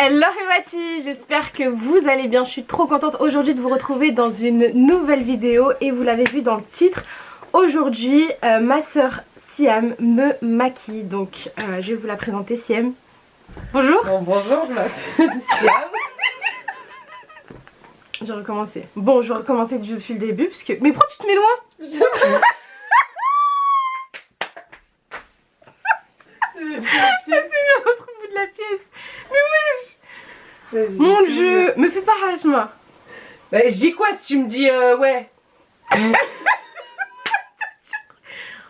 Hello Himati, j'espère que vous allez bien. Je suis trop contente aujourd'hui de vous retrouver dans une nouvelle vidéo et vous l'avez vu dans le titre. Aujourd'hui, ma soeur Siam me maquille, donc je vais vous la présenter. Siam, bonjour. Bon, bonjour, je m'appelle Siam. Je vais recommencer. Bon, je vais recommencer depuis le début parce que... Mais pourquoi tu te mets loin? Je me suis mis à l'autre bout de la pièce. Mais wesh, mon dieu, me fais pas rage moi. Bah, je dis quoi si tu me dis ouais.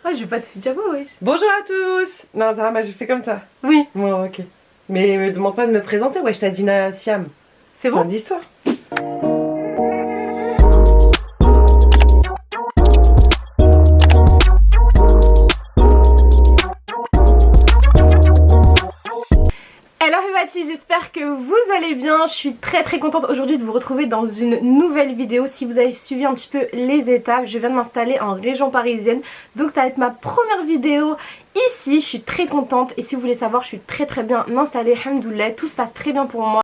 Oh, je vais pas te faire diabo, wesh. Bonjour à tous. Non, Zara, bah, je fais comme ça. Oui. Bon, ok. Mais me demande pas de me présenter, ouais, je t'ai dit Siam. C'est bon? Fin d'histoire. Hello Himati, j'espère que vous allez bien. Je suis très contente aujourd'hui de vous retrouver dans une nouvelle vidéo. Si vous avez suivi un petit peu les étapes, je viens de m'installer en région parisienne, donc ça va être ma première vidéo ici. Je suis très contente et si vous voulez savoir, je suis très bien installée, alhamdoulilah, tout se passe très bien pour moi.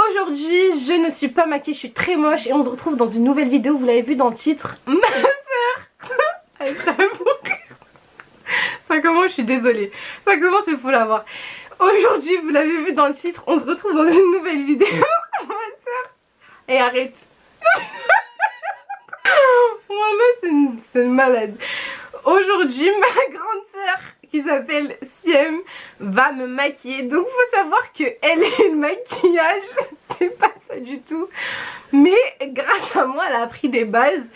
Aujourd'hui, je ne suis pas maquillée, je suis très moche et on se retrouve dans une nouvelle vidéo. Vous l'avez vu dans le titre, ma soeur. Ça commence, je suis désolée. Ça commence, mais il faut l'avoir. Aujourd'hui, vous l'avez vu dans le titre, on se retrouve dans une nouvelle vidéo. Ma soeur. Et arrête. Voilà, c'est une malade. Aujourd'hui, ma grande soeur qui s'appelle Siam va me maquiller. Donc il faut savoir que elle et le maquillage, c'est pas ça du tout. Mais grâce à moi, elle a appris des bases.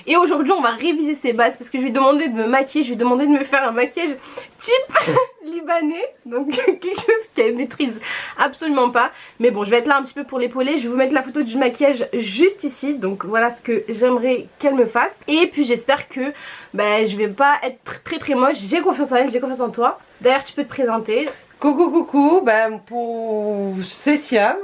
Et aujourd'hui, on va réviser ces bases parce que je lui ai demandé de me maquiller, je lui ai demandé de me faire un maquillage type libanais. Donc quelque chose qu'elle maîtrise absolument pas. Mais bon, je vais être là un petit peu pour l'épauler. Je vais vous mettre la photo du maquillage juste ici. Donc voilà ce que j'aimerais qu'elle me fasse. Et puis j'espère que je vais pas être très moche. J'ai confiance en elle, j'ai confiance en toi. D'ailleurs, tu peux te présenter. Coucou, bah pour... c'est Siam.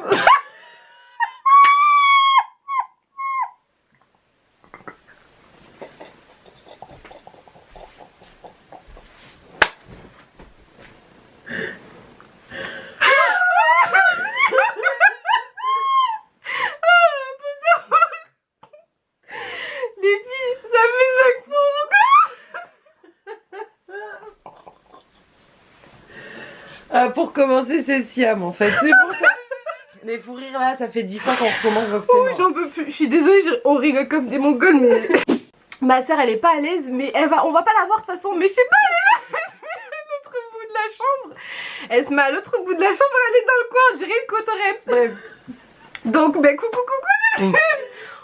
Les filles, ça fait 5 fois encore. Pour commencer, c'est Siam en fait, c'est pour ça. Les fous rires là, ça fait 10 fois qu'on recommence, donc c'est Oh, mort. j'en peux plus. Je suis désolée, on rigole comme des mongols, mais... Ma soeur, elle est pas à l'aise, mais on va pas la voir de toute façon. Mais je sais pas, elle est là, elle se met à l'autre bout de la chambre. Elle se met à l'autre bout de la chambre, elle est dans le coin, on dirait une cotorep. Bref. Donc, coucou,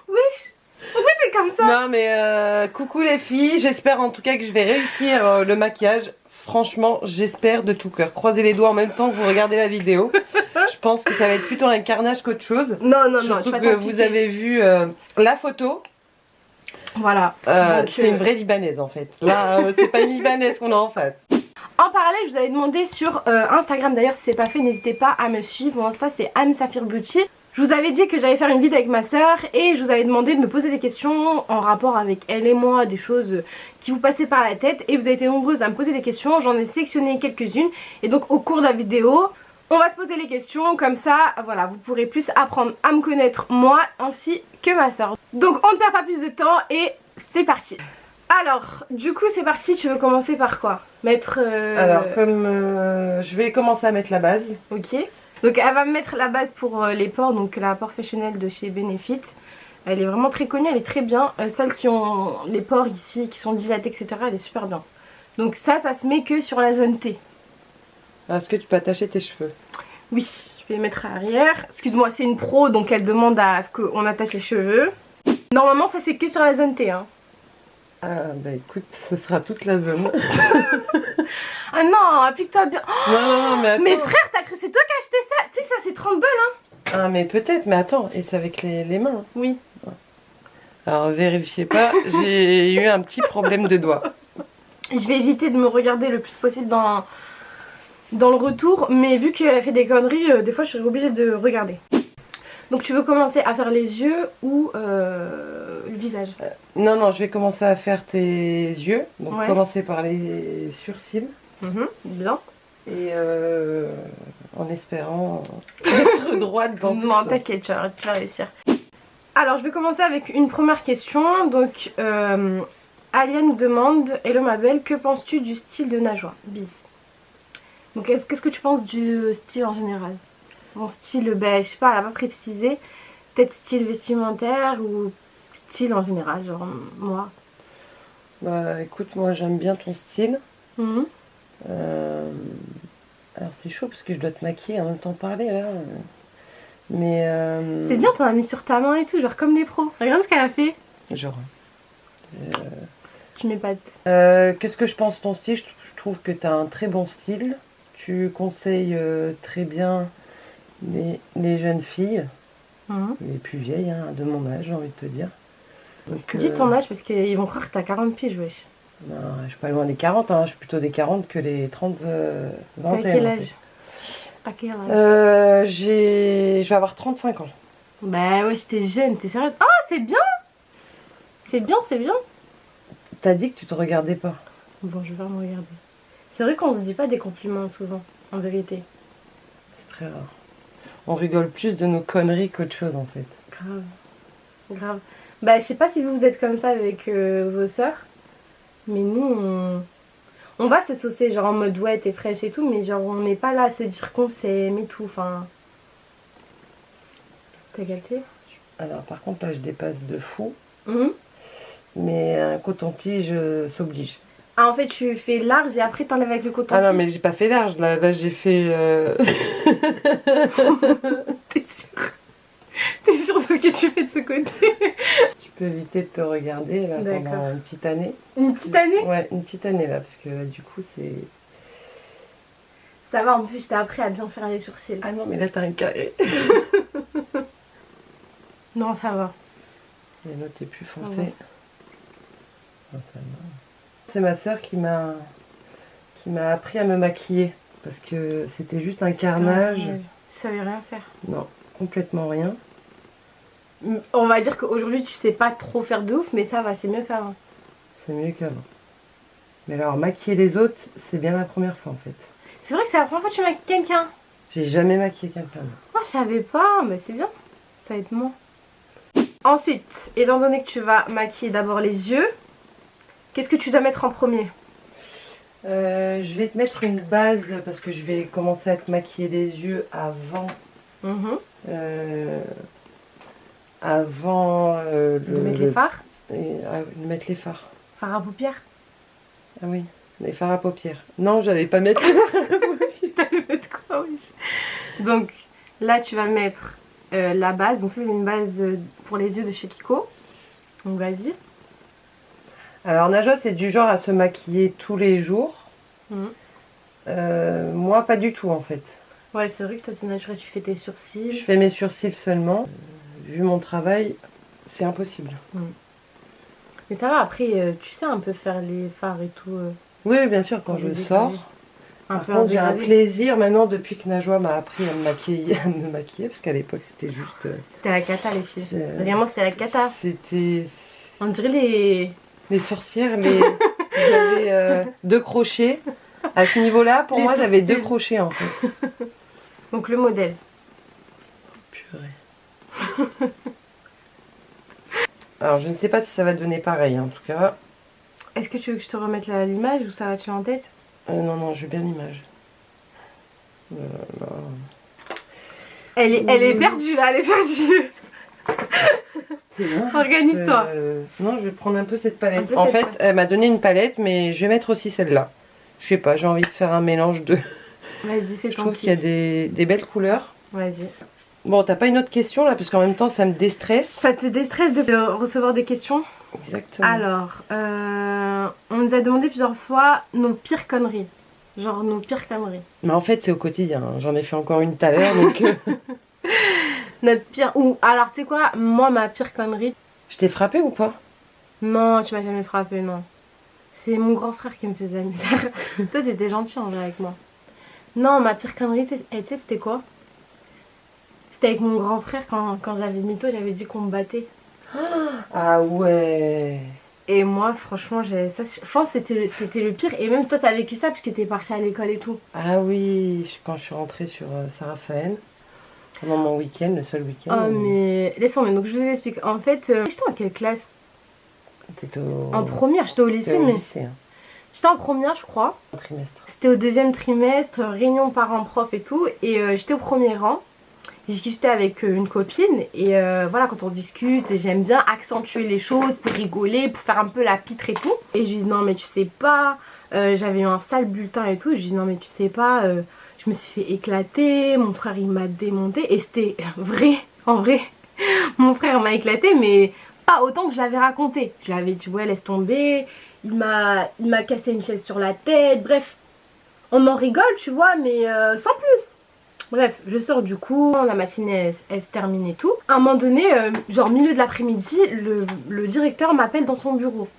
wesh, pourquoi t'es comme ça? Non mais coucou les filles, j'espère en tout cas que je vais réussir le maquillage. Franchement, j'espère de tout cœur. Croisez les doigts en même temps que vous regardez la vidéo. Je pense que ça va être plutôt un carnage qu'autre chose. Non, surtout que vous avez vu la photo. Voilà. C'est une vraie Libanaise en fait. Là, c'est pas une Libanaise qu'on a en face. En parallèle, je vous avais demandé sur Instagram, d'ailleurs si c'est pas fait, n'hésitez pas à me suivre. Mon Insta c'est Amsafir Beauty. Je vous avais dit que j'allais faire une vidéo avec ma soeur et je vous avais demandé de me poser des questions en rapport avec elle et moi, des choses qui vous passaient par la tête. Et vous avez été nombreuses à me poser des questions, j'en ai sélectionné quelques-unes. Et donc au cours de la vidéo, on va se poser les questions, comme ça, voilà, vous pourrez plus apprendre à me connaître moi ainsi que ma soeur. Donc on ne perd pas plus de temps et c'est parti. Alors, du coup c'est parti, tu veux commencer par quoi? Mettre... Alors comme je vais commencer à mettre la base. Ok. Donc elle va me mettre la base pour les pores, donc la Porefessional de chez Benefit. Elle est vraiment très connue, elle est très bien. Celles qui ont les pores ici, qui sont dilatés, etc. Elle est super bien. Donc ça se met que sur la zone T. Est-ce que tu peux attacher tes cheveux? Oui, je vais les mettre à l'arrière. Excuse-moi, c'est une pro, donc elle demande à ce qu'on attache les cheveux. Normalement ça c'est que sur la zone T, hein. Ah bah écoute, ce sera toute la zone. Ah non, applique-toi bien. Oh, non, mais attends. mais frère, t'as cru c'est toi qui as acheté ça? Tu sais que ça c'est 30 balles, hein. Ah mais peut-être, mais attends, et c'est avec les mains. Oui. Alors vérifiez pas, j'ai eu un petit problème de doigt. Je vais éviter de me regarder le plus possible dans le retour, mais vu qu'elle fait des conneries, des fois je suis obligée de regarder. Donc tu veux commencer à faire les yeux ou le visage? Non, je vais commencer à faire tes yeux. Donc ouais. commencer par les sourcils. Bien. Et en espérant être droite dans tout Non, ça. t'inquiète, tu vas réussir. Alors, je vais commencer avec une première question. Donc, Alia nous demande: Hello ma belle, que penses-tu du style de Najwa? Bis. Donc, qu'est-ce que tu penses du style en général? Mon style, ben, je sais pas, elle a pas précisé. Peut-être style vestimentaire ou style en général, genre moi. Bah écoute, moi j'aime bien ton style. Mhm. Alors c'est chaud parce que je dois te maquiller en même temps parler là. Mais C'est bien, t'en as mis sur ta main et tout, genre comme les pros. Regarde ce qu'elle a fait. genre. Tu m'épates. Qu'est-ce que je pense de ton style? Je trouve que tu as un très bon style. Tu conseilles très bien les jeunes filles, Mhm. les plus vieilles, hein, de mon âge, j'ai envie de te dire. Donc, Dis ton âge parce qu'ils vont croire que t'as 40 piges, wesh. non, je suis pas loin des 40, hein, je suis plutôt des 40 que les 30, 21. T'as quel en âge? fait. T'as quel âge? Je vais avoir 35 ans. Bah ouais, t'es jeune, t'es sérieuse? Oh, c'est bien! C'est bien, c'est bien. T'as dit que tu te regardais pas. Bon, je vais me regarder. C'est vrai qu'on se dit pas des compliments souvent, en vérité. C'est très rare. On rigole plus de nos conneries qu'autre chose en fait. Grave. Grave. Bah, je sais pas si vous êtes comme ça avec vos sœurs, mais nous, on va se saucer, genre en mode ouais, t'es fraîche et tout, mais genre on n'est pas là à se dire qu'on s'aime et tout, enfin. T'as capté? Alors par contre là je dépasse de fou, Mhm. mais un coton-tige s'oblige. Ah, en fait, tu fais large et après t'enlèves avec le coton. Ah non mais j'ai pas fait large, là j'ai fait... T'es sûre? T'es sûre de ce que tu fais de ce côté? Tu peux éviter de te regarder là D'accord. pendant une petite année. Une petite année? Ouais, une petite année là, parce que du coup c'est... Ça va, en plus, je t'ai appris à bien faire les sourcils. Ah non mais là t'as un carré. Non, ça va. Et l'autre est plus Ça foncé. va. Ah, ça va. C'est ma soeur qui m'a appris à me maquiller, parce que c'était juste un carnage. Je savais rien faire. Non, complètement rien. On va dire qu'aujourd'hui, tu sais pas trop faire de ouf, mais ça va, c'est mieux qu'avant. C'est mieux qu'avant. Mais alors, maquiller les autres, c'est bien la première fois en fait. C'est vrai que c'est la première fois que tu maquilles quelqu'un. J'ai jamais maquillé quelqu'un. Moi, je savais pas, mais c'est bien. Ça va être moi. Ensuite, étant donné que tu vas maquiller d'abord les yeux, qu'est-ce que tu dois mettre en premier? Je vais te mettre une base parce que je vais commencer à te maquiller les yeux avant. De mettre les fards. De mettre les fards. Fards à paupières. Ah oui, les fards à paupières. Non, j'allais pas mettre. T'allais mettre quoi, oui. Donc là, tu vas mettre la base. Donc c'est une base pour les yeux de chez Kiko. Donc vas-y. Alors Najwa, c'est du genre à se maquiller tous les jours. Mhm. Moi, pas du tout en fait. Ouais, c'est vrai que toi, c'est naturel, tu fais tes sourcils. Je fais mes sourcils seulement. Vu mon travail, c'est impossible. Mais ça va, après, tu sais un peu faire les fards et tout. Oui, bien sûr, quand Quand je je sors. décale. Un Par peu contre, j'ai un indégravé. plaisir maintenant depuis que Najwa m'a appris à me maquiller, parce qu'à l'époque c'était juste. C'était la cata, les filles. Je- Vraiment, c'était la cata. C'était On dirait les. les sorcières, j'avais 2 crochets. À ce niveau-là, pour Les moi, j'avais 2 sourcils. crochets en fait. Donc le modèle. Purée. Alors, je ne sais pas si ça va donner pareil, hein, en tout cas. Est-ce que tu veux que je te remette l'image ou ça va-tu en tête? Non, non, je veux bien l'image. Elle est perdue là, elle est perdue. Organise-toi. Non, je vais prendre un peu cette Un palette. peu En cette fait, palette. elle m'a donné une palette, mais je vais mettre aussi celle-là. Je sais pas, j'ai envie de faire un mélange de... Vas-y, fais Je ton trouve qu'il y a kiff. des belles couleurs. Vas-y. Bon, t'as pas une autre question là? Parce qu'en même temps, ça me déstresse. Ça te déstresse de recevoir des questions? Exactement. Alors, on nous a demandé plusieurs fois nos pires conneries. Genre nos pires conneries. Mais en fait, c'est au quotidien, hein. J'en ai fait encore une tout à l'heure, donc... Notre pire... Ou alors, c'est quoi? Moi, ma pire connerie... Je t'ai frappé ou pas? Non, tu m'as jamais frappé, non. C'est mon grand frère qui me faisait la misère. Toi, t'étais gentil en vrai avec moi. Non, ma pire connerie, tu sais, c'était quoi? C'était avec mon grand frère quand j'avais mytho, j'avais dit qu'on me battait. Ah ouais. Et moi, franchement, je pense que c'était le pire. Et même toi, t'as vécu ça parce que t'es partie à l'école et tout. Ah oui, quand je suis rentrée sur Saint-Raphaël, pendant mon week-end, le seul week-end. Oh, mais laisse tomber, donc je vous explique. En fait, j'étais en quelle classe? En première, j'étais au lycée, au mais. lycée, hein. J'étais en première, je crois. Un trimestre. C'était au deuxième trimestre, réunion parents-prof et tout. Et j'étais au premier rang. J'ai discuté avec une copine. Et voilà, quand on discute, j'aime bien accentuer les choses pour rigoler, pour faire un peu la pitre et tout. Et je lui dis non, mais tu sais pas. J'avais eu un sale bulletin et tout. Je lui dis non, mais tu sais pas. Je me suis fait éclater. Mon frère, il m'a démonté. Et c'était vrai, en vrai. Mon frère m'a éclaté, mais pas autant que je l'avais raconté. Je lui avais dit ouais, laisse tomber. Il m'a cassé une chaise sur la tête, bref, on en rigole, tu vois, mais sans plus. Bref, je sors du cours, la matinée elle se termine et tout. À un moment donné, genre milieu de l'après-midi, le directeur m'appelle dans son bureau.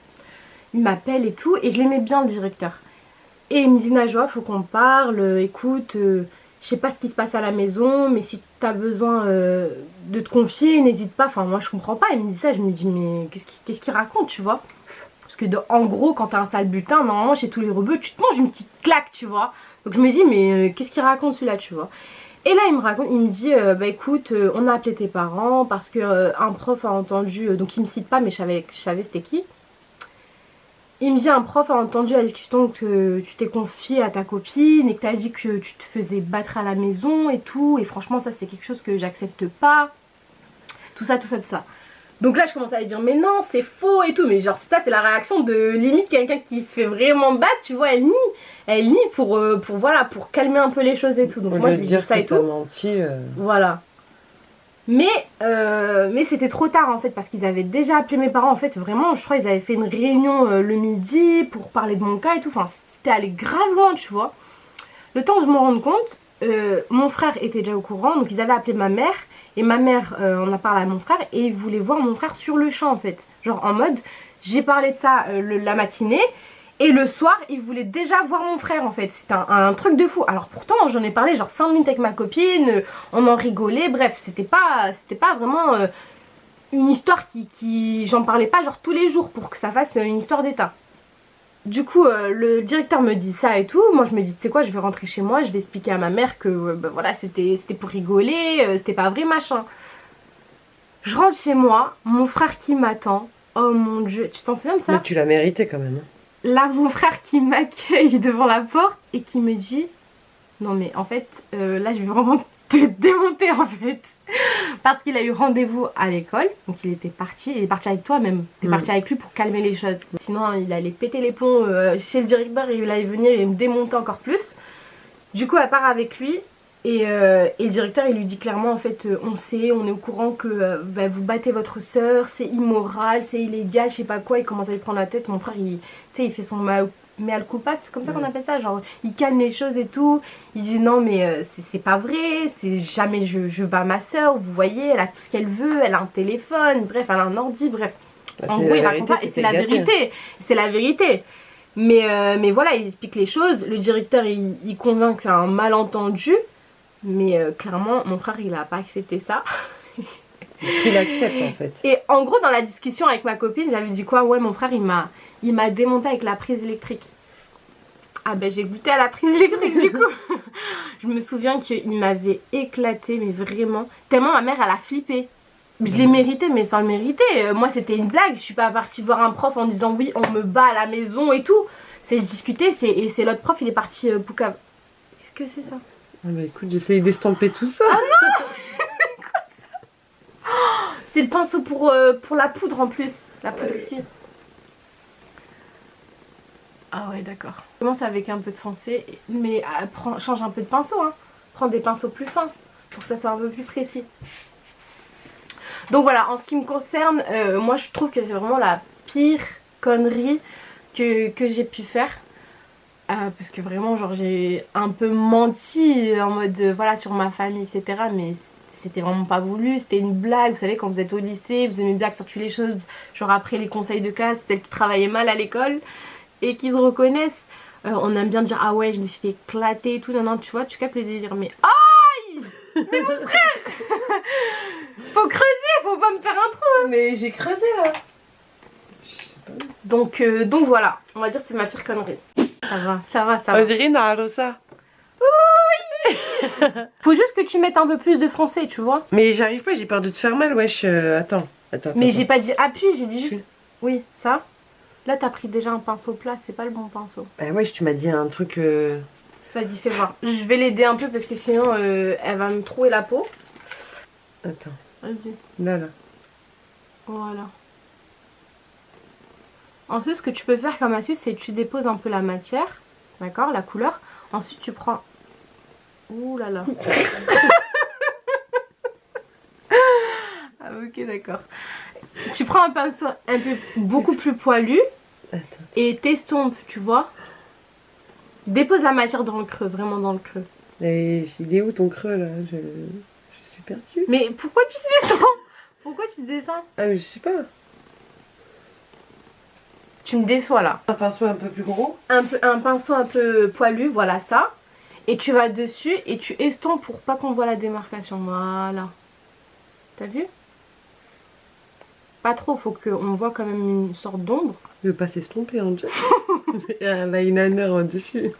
Il m'appelle et tout, et je l'aimais bien le directeur. Et il me dit Najwa, faut qu'on parle, écoute, je sais pas ce qui se passe à la maison, mais si t'as besoin de te confier, n'hésite pas. Enfin, moi je comprends pas, il me dit ça, je me dis mais qu'est-ce qu'il raconte, tu vois? Parce que en gros, quand t'as un sale bulletin, normalement chez tous les rebeux, tu te manges une petite claque, tu vois. Donc je me dis, mais qu'est-ce qu'il raconte celui-là, tu vois. Et là, il me raconte, il me dit, bah écoute, on a appelé tes parents parce que un prof a entendu, donc il me cite pas, mais je savais c'était qui. Il me dit, un prof a entendu la discussion que tu t'es confié à ta copine et que t'as dit que tu te faisais battre à la maison et tout. Et franchement, ça c'est quelque chose que j'accepte pas. Tout ça, tout ça, tout ça. Donc là je commence à lui dire mais non c'est faux et tout, mais genre ça c'est la réaction de limite quelqu'un qui se fait vraiment battre, tu vois, elle nie pour voilà, pour calmer un peu les choses et tout. Donc moi je lui dis ça et tout. Menti, voilà. Mais c'était trop tard en fait parce qu'ils avaient déjà appelé mes parents en fait, vraiment je crois ils avaient fait une réunion le midi pour parler de mon cas et tout, enfin c'était allé grave loin, tu vois. Le temps de me rendre compte, mon frère était déjà au courant, donc ils avaient appelé ma mère. Et ma mère on a parlé à mon frère et il voulait voir mon frère sur le champ en fait. Genre en mode, j'ai parlé de ça la matinée et le soir il voulait déjà voir mon frère en fait. C'était un truc de fou. Alors pourtant j'en ai parlé genre 5 minutes avec ma copine, on en rigolait, bref c'était pas vraiment une histoire qui j'en parlais pas genre tous les jours pour que ça fasse une histoire d'état. Du coup, le directeur me dit ça et tout. Moi, je me dis, tu sais quoi, je vais rentrer chez moi, je vais expliquer à ma mère que bah, voilà, c'était pour rigoler, c'était pas vrai, machin. Je rentre chez moi, mon frère qui m'attend. Oh mon dieu, tu t'en souviens de ça? Mais tu l'as mérité quand même. Là, mon frère qui m'accueille devant la porte et qui me dit, non mais en fait, là, je vais vraiment te démonter en fait. Parce qu'il a eu rendez-vous à l'école, donc il est parti avec toi même, t'es parti avec lui pour calmer les choses. Sinon il allait péter les plombs chez le directeur, il allait venir et me démonter encore plus. Du coup elle part avec lui et le directeur il lui dit clairement en fait on sait, on est au courant que bah, vous battez votre soeur, c'est immoral, c'est illégal, je sais pas quoi, il commence à lui prendre la tête, mon frère il fait son mea culpa, c'est comme ça qu'on appelle ça, genre il calme les choses et tout, il dit non mais c'est pas vrai, c'est jamais je bats ma soeur, vous voyez, elle a tout ce qu'elle veut, elle a un téléphone, bref, elle a un ordi, bref. En gros il raconte ça et c'est la vérité, c'est la vérité. Mais voilà, il explique les choses, le directeur il convainc que c'est un malentendu, mais clairement mon frère il a pas accepté ça. Il accepte en fait. Et en gros dans la discussion avec ma copine j'avais dit quoi, ouais mon frère il m'a démonté avec la prise électrique. Ah ben j'ai goûté à la prise électrique du coup. Je me souviens qu'il m'avait éclaté mais vraiment. Tellement ma mère elle a flippé. Je l'ai mérité mais sans le mériter. Moi c'était une blague. Je suis pas partie voir un prof en disant oui on me bat à la maison et tout. Je discutais et c'est l'autre prof il est parti poucave. Qu'est-ce que c'est ça? Ah bah écoute j'essaye d'estomper tout ça. Ah non. Quoi ça? Oh, c'est le pinceau pour la poudre en plus. La poudre ici. Ah ouais d'accord. Commence avec un peu de foncé, mais change un peu de pinceau, hein. Prends des pinceaux plus fins pour que ça soit un peu plus précis. Donc voilà, en ce qui me concerne, moi je trouve que c'est vraiment la pire connerie que j'ai pu faire. Parce que vraiment genre j'ai un peu menti en mode voilà sur ma famille etc. Mais c'était vraiment pas voulu, c'était une blague. Vous savez quand vous êtes au lycée, vous aimez bien accentuer les choses. Genre après les conseils de classe, celles qui travaillaient mal à l'école et qui se reconnaissent, on aime bien dire ah ouais je me suis fait éclater et tout, non tu vois, tu captes le délire, mais aïe mais mon frère faut creuser, faut pas me faire un trou hein. Mais j'ai creusé là. Je sais pas. Donc voilà, on va dire que c'est ma pire connerie. Ça va, ça va, ça va. On dirait Narosa. Faut juste que tu mettes un peu plus de foncé, tu vois. Mais j'arrive pas, j'ai peur de te faire mal, wesh. Attends. Mais j'ai pas dit appuie, j'ai dit juste... Oui, ça. Là, t'as pris déjà un pinceau plat, c'est pas le bon pinceau. Bah wesh, tu m'as dit un truc... Vas-y, fais voir. Je vais l'aider un peu parce que sinon, elle va me trouer la peau. Attends. Vas-y. Là. Voilà. Ensuite, ce que tu peux faire comme astuce, c'est que tu déposes un peu la matière. D'accord, la couleur. Ensuite, tu prends... Ouh là là. Ah, ok, d'accord. Tu prends un pinceau beaucoup plus poilu. Attends. Et t'estompes, tu vois. Dépose la matière dans le creux, vraiment dans le creux. Et il est où ton creux là? Je suis perdue. Mais pourquoi tu descends? Pourquoi tu descends? Ah mais je sais pas. Tu me déçois là. Un pinceau un peu plus gros. Un pinceau un peu poilu, voilà ça. Et tu vas dessus et tu estompes pour pas qu'on voit la démarcation. Voilà. T'as vu? Pas trop, faut qu'on voit quand même une sorte d'ombre. Je veux pas s'estomper en fait. Il y a un liner en dessus.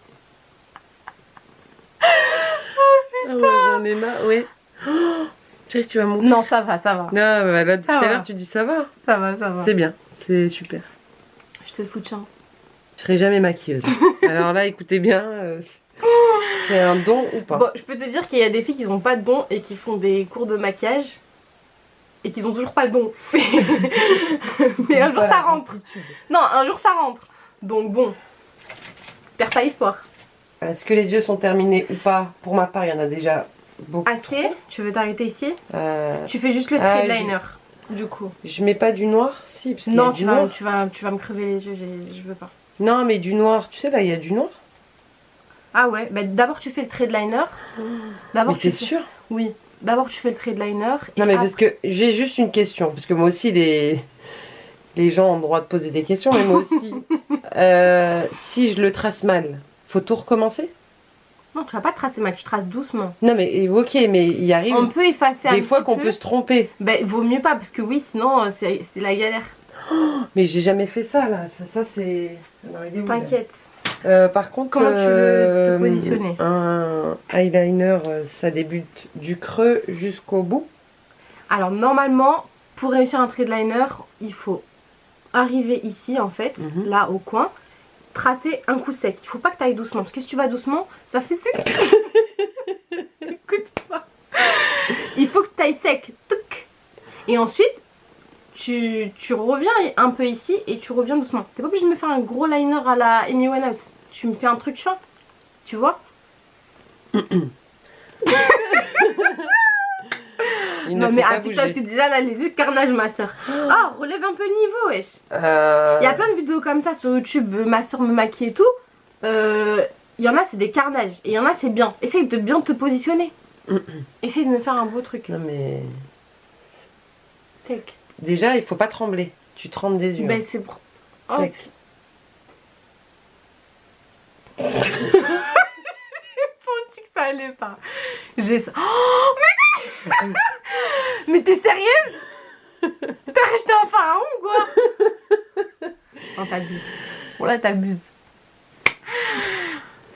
Oh putain, j'en ai marre, ouais. Oh, tu vas monter. Non, ça va, ça va. Non, bah, là, tout à l'heure, tu dis ça va. Ça va, ça va. C'est bien, c'est super. Je te soutiens. Je serai jamais maquilleuse. Alors là, écoutez bien, c'est un don ou pas? Bon, je peux te dire qu'il y a des filles qui n'ont pas de don et qui font des cours de maquillage et qui n'ont toujours pas le don. Mais un jour ça rentre. Non, un jour ça rentre. Donc bon, perds pas espoir. Est-ce que les yeux sont terminés ou pas? Pour ma part, il y en a déjà beaucoup. Assez? Tu veux t'arrêter ici? Euh, Tu fais juste le trait de liner, du coup. Je mets pas du noir? Si, parce qu'il y a Non, du noir. tu vas me crever les yeux, je veux pas. Non, mais du noir, tu sais, là, il y a du noir. Ah ouais, bah d'abord tu fais le trait de liner. D'abord Mais t'es sûre? Oui, d'abord tu fais le trait de liner. Non, mais parce que j'ai juste une question, parce que moi aussi, les gens ont le droit de poser des questions, mais moi aussi. Si je le trace mal, faut tout recommencer? Non, tu vas pas tracer mal, tu traces doucement. Non, mais ok, mais il arrive On peut effacer un des fois petit qu'on peu. peut se tromper. Ben, vaut mieux pas, parce que oui, sinon c'est la galère. Mais j'ai jamais fait ça, là. Ça c'est... Alors, il est où, là? T'inquiète. Par contre, Comment tu veux te positionner? Un eyeliner, ça débute du creux jusqu'au bout. Alors normalement, pour réussir un trait de liner, il faut arriver ici en fait, là au coin, tracer un coup sec. Il faut pas que tu ailles doucement, parce que si tu vas doucement, ça fait sec. Écoute-moi. Il faut que tu ailles sec. Touc. Et ensuite, tu reviens un peu ici et tu reviens doucement. T'es pas obligé de me faire un gros liner à la Amy Winehouse. Tu me fais un truc fin, tu vois. Non mais attends, parce que déjà là les yeux de carnage ma soeur. Ah, relève un peu le niveau wesh. Il y a plein de vidéos comme ça sur YouTube, ma soeur me maquille et tout. Il y en a c'est des carnages et il y en a c'est bien. Essaye de bien te positionner. Essaye de me faire un beau truc. Non mais... Sec. Déjà il faut pas trembler. Tu trembles des yeux. Ben c'est pour... Sec. J'ai senti que ça allait pas. Oh mais mais t'es sérieuse? T'as racheté un pharaon ou quoi? Non t'abuses. Bon là t'abuses.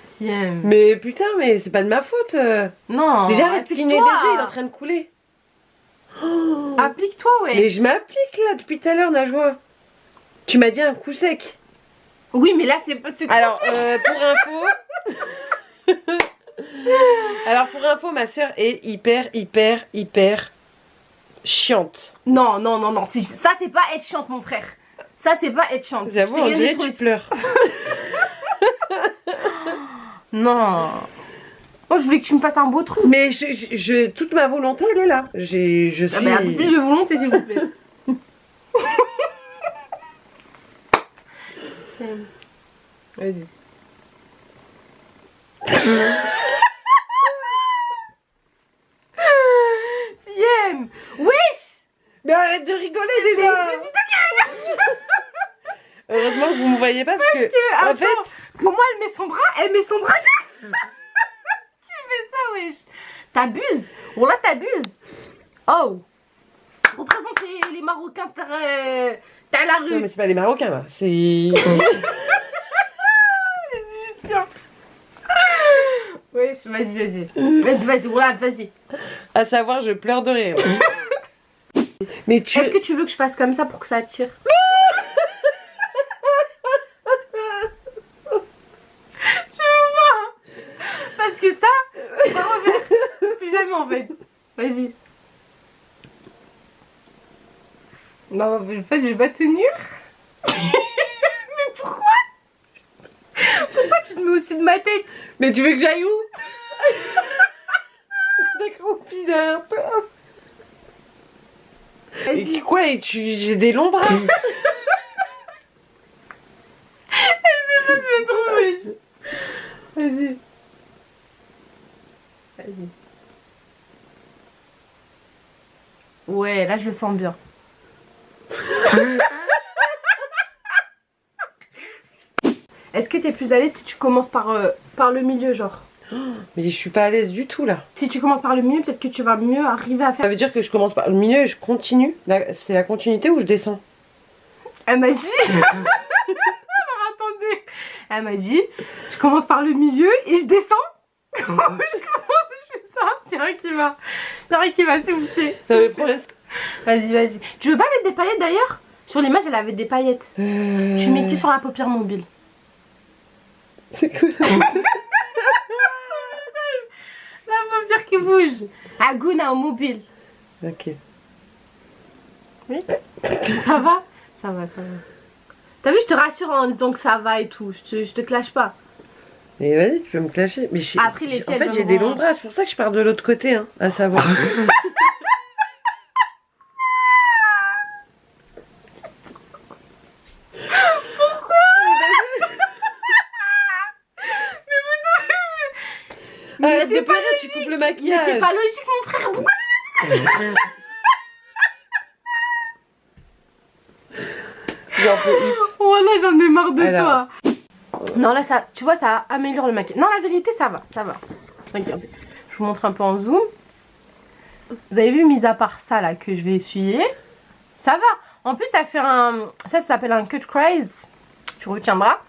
Siem. Mais putain, mais c'est pas de ma faute. Non. Déjà arrête de cligner des yeux, il est en train de couler. Oh. Applique-toi ouais. Mais je m'applique là depuis tout à l'heure, Najwa. Tu m'as dit un coup sec. Oui mais là c'est alors pour info. Alors pour info, ma soeur est hyper chiante. Non. Ça c'est pas être chiante mon frère. Ça c'est pas être chiante. J'avoue, on dirait que tu pleures. Non. Moi je voulais que tu me fasses un beau truc. Mais toute ma volonté elle est là. Je suis... Ah bah, un peu plus de volonté s'il vous plaît. Vas-y. Siem. Wesh. Mais arrête de rigoler déjà. Mais je suis toi qui regarde. Heureusement que vous me voyez pas parce que en attends, fait... comment elle met son bras? Elle met son bras. Qui fait ça wesh? T'abuses. Oh là t'abuses. Oh. Représente les Marocains T'es à la Non, rue. mais c'est pas les Marocains, là. C'est... Les Égyptiens. Wesh, vas-y. Vas-y, roulade, vas-y. À savoir, je pleure de rire. Mais tu... Est-ce que tu veux que je fasse comme ça pour que ça attire? Tu veux pas? Parce que ça, on va refaire. Plus jamais en fait. Vas-y. Non, mais en fait, je vais pas tenir. Mais pourquoi? Pourquoi tu te mets au-dessus de ma tête? Mais tu veux que j'aille où? T'accroupis derrière toi. Et Vas-y. quoi? Et j'ai des longs bras. C'est pas se mettre trop wesh. Vas-y. Vas-y. Ouais, là je le sens bien. Est-ce que t'es plus à l'aise si tu commences par le milieu, genre? Mais je suis pas à l'aise du tout là. Si tu commences par le milieu, peut-être que tu vas mieux arriver à faire. Ça veut dire que je commence par le milieu et je continue. C'est la continuité ou je descends? Elle m'a dit. Alors, attendez. Elle m'a dit, je commence par le milieu et je descends. Comment je commence, je fais ça. C'est rien qui va. C'est rien qui va, s'il vous plaît. Ça me problème. Vas-y. Tu veux pas mettre des paillettes d'ailleurs? Sur l'image, elle avait des paillettes. Tu mets que sur la paupière mobile. C'est quoi? La paupière qui bouge. Aguna au mobile. Ok. Oui. Ça va? Ça va. T'as vu, je te rassure en disant que ça va et tout. Je te clash pas. Mais vas-y, tu peux me clasher. Mais Après, les filles, en elles fait, j'ai me des rendent- longs bras. C'est pour ça que je pars de l'autre côté, hein, à savoir. Arrête de t'es pas pleurer, tu coupes le Mais maquillage. t'es pas logique, mon frère. Pourquoi J'en peux plus. Oh là, j'en ai marre de Alors. toi. Non, là, ça, tu vois, ça améliore le maquillage. Non, la vérité, ça va. Regardez. Je vous montre un peu en zoom. Vous avez vu, mis à part ça, là, que je vais essuyer, ça va. En plus, ça fait un... Ça s'appelle un cut crease. Tu retiendras.